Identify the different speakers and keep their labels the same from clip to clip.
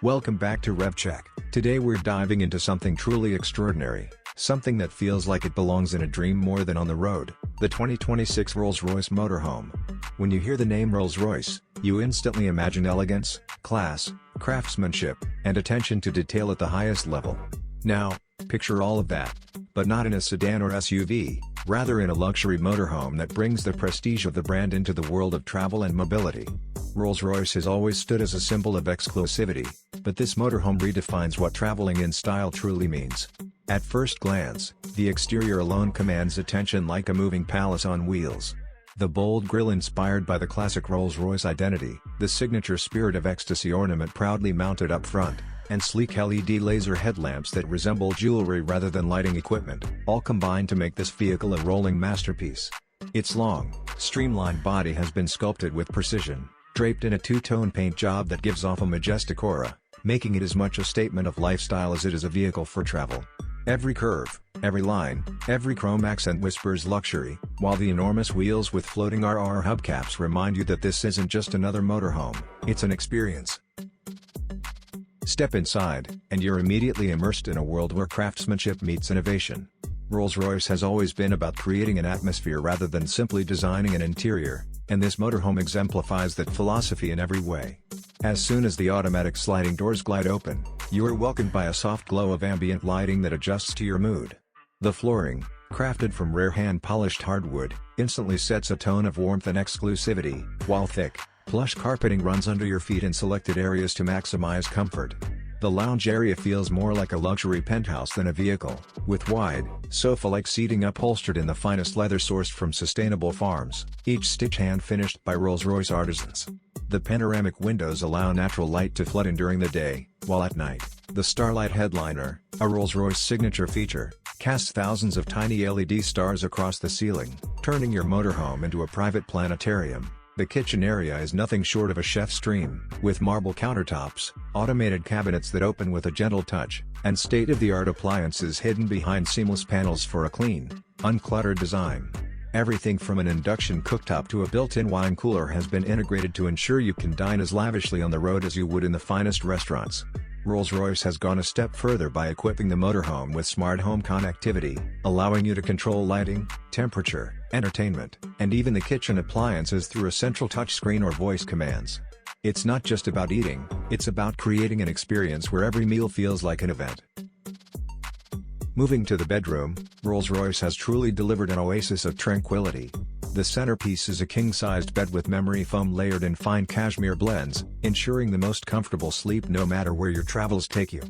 Speaker 1: Welcome back to RevCheck. Today we're diving into something truly extraordinary, something that feels like it belongs in a dream more than on the road, the 2026 Rolls-Royce Motorhome. When you hear the name Rolls-Royce, you instantly imagine elegance, class, craftsmanship, and attention to detail at the highest level. Now, picture all of that, but not in a sedan or SUV, rather in a luxury motorhome that brings the prestige of the brand into the world of travel and mobility. Rolls-Royce has always stood as a symbol of exclusivity, but this motorhome redefines what traveling in style truly means. At first glance, the exterior alone commands attention like a moving palace on wheels. The bold grille inspired by the classic Rolls-Royce identity, the signature Spirit of Ecstasy ornament proudly mounted up front, and sleek LED laser headlamps that resemble jewelry rather than lighting equipment, all combine to make this vehicle a rolling masterpiece. Its long, streamlined body has been sculpted with precision, draped in a two-tone paint job that gives off a majestic aura, making it as much a statement of lifestyle as it is a vehicle for travel. Every curve, every line, every chrome accent whispers luxury, while the enormous wheels with floating RR hubcaps remind you that this isn't just another motorhome, it's an experience. Step inside, and you're immediately immersed in a world where craftsmanship meets innovation. Rolls-Royce has always been about creating an atmosphere rather than simply designing an interior, and this motorhome exemplifies that philosophy in every way. As soon as the automatic sliding doors glide open, you are welcomed by a soft glow of ambient lighting that adjusts to your mood. The flooring, crafted from rare hand-polished hardwood, instantly sets a tone of warmth and exclusivity, while thick, plush carpeting runs under your feet in selected areas to maximize comfort. The lounge area feels more like a luxury penthouse than a vehicle, with wide, sofa-like seating upholstered in the finest leather sourced from sustainable farms, each stitch hand-finished by Rolls-Royce artisans. The panoramic windows allow natural light to flood in during the day, while at night, the Starlight headliner, a Rolls-Royce signature feature, casts thousands of tiny LED stars across the ceiling, turning your motorhome into a private planetarium. The kitchen area is nothing short of a chef's dream, with marble countertops, automated cabinets that open with a gentle touch, and state-of-the-art appliances hidden behind seamless panels for a clean, uncluttered design. Everything from an induction cooktop to a built-in wine cooler has been integrated to ensure you can dine as lavishly on the road as you would in the finest restaurants. Rolls-Royce has gone a step further by equipping the motorhome with smart home connectivity, allowing you to control lighting, temperature, entertainment, and even the kitchen appliances through a central touchscreen or voice commands. It's not just about eating, it's about creating an experience where every meal feels like an event. Moving to the bedroom, Rolls-Royce has truly delivered an oasis of tranquility. The centerpiece is a king-sized bed with memory foam layered in fine cashmere blends, ensuring the most comfortable sleep no matter where your travels take you.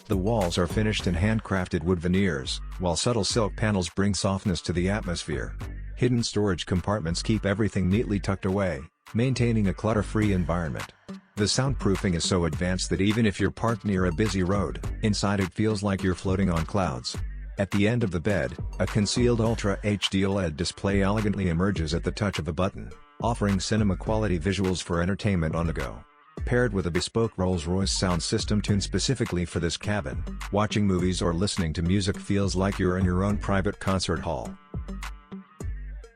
Speaker 1: The walls are finished in handcrafted wood veneers, while subtle silk panels bring softness to the atmosphere. Hidden storage compartments keep everything neatly tucked away, maintaining a clutter-free environment. The soundproofing is so advanced that even if you're parked near a busy road, inside it feels like you're floating on clouds. At the end of the bed, a concealed Ultra HD OLED display elegantly emerges at the touch of a button, offering cinema-quality visuals for entertainment on the go. Paired with a bespoke Rolls-Royce sound system tuned specifically for this cabin, watching movies or listening to music feels like you're in your own private concert hall.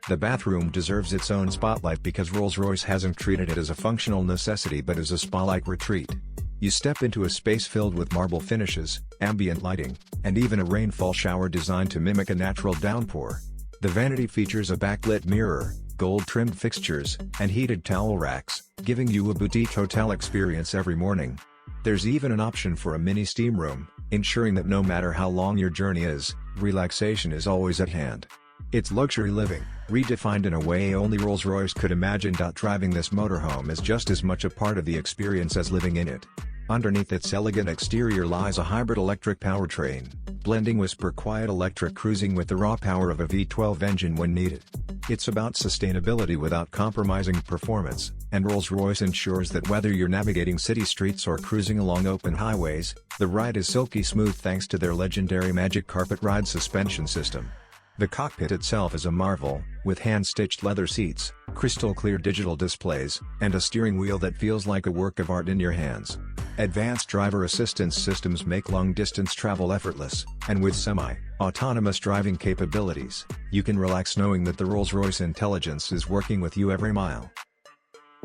Speaker 1: The bathroom deserves its own spotlight because Rolls-Royce hasn't treated it as a functional necessity but as a spa-like retreat. You step into a space filled with marble finishes, ambient lighting, and even a rainfall shower designed to mimic a natural downpour. The vanity features a backlit mirror, gold-trimmed fixtures, and heated towel racks, giving you a boutique hotel experience every morning. There's even an option for a mini steam room, ensuring that no matter how long your journey is, relaxation is always at hand. It's luxury living, redefined in a way only Rolls-Royce could imagine. Driving this motorhome is just as much a part of the experience as living in it. Underneath its elegant exterior lies a hybrid electric powertrain, blending whisper-quiet electric cruising with the raw power of a V12 engine when needed. It's about sustainability without compromising performance, and Rolls-Royce ensures that whether you're navigating city streets or cruising along open highways, the ride is silky smooth thanks to their legendary Magic Carpet Ride suspension system. The cockpit itself is a marvel, with hand-stitched leather seats, crystal-clear digital displays, and a steering wheel that feels like a work of art in your hands. Advanced driver assistance systems make long-distance travel effortless, and with semi-autonomous driving capabilities, you can relax knowing that the Rolls-Royce intelligence is working with you every mile.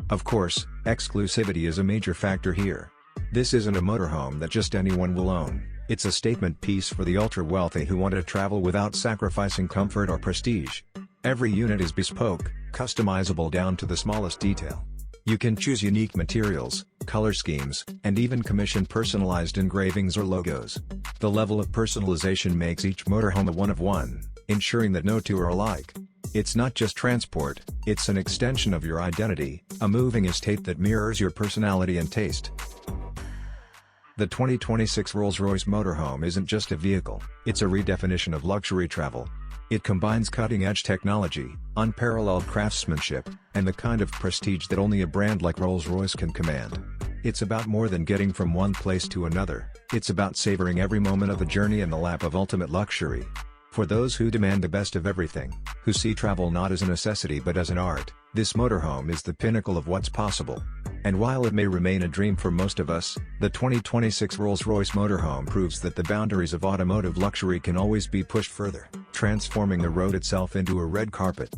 Speaker 1: Of course, exclusivity is a major factor here. This isn't a motorhome that just anyone will own. It's a statement piece for the ultra-wealthy who want to travel without sacrificing comfort or prestige. Every unit is bespoke, customizable down to the smallest detail. You can choose unique materials, color schemes, and even commission personalized engravings or logos. The level of personalization makes each motorhome a one-of-one, ensuring that no two are alike. It's not just transport, it's an extension of your identity, a moving estate that mirrors your personality and taste. The 2026 Rolls-Royce Motorhome isn't just a vehicle, it's a redefinition of luxury travel. It combines cutting-edge technology, unparalleled craftsmanship, and the kind of prestige that only a brand like Rolls-Royce can command. It's about more than getting from one place to another, it's about savoring every moment of the journey in the lap of ultimate luxury. For those who demand the best of everything, who see travel not as a necessity but as an art, this motorhome is the pinnacle of what's possible. And while it may remain a dream for most of us, the 2026 Rolls-Royce Motorhome proves that the boundaries of automotive luxury can always be pushed further, transforming the road itself into a red carpet.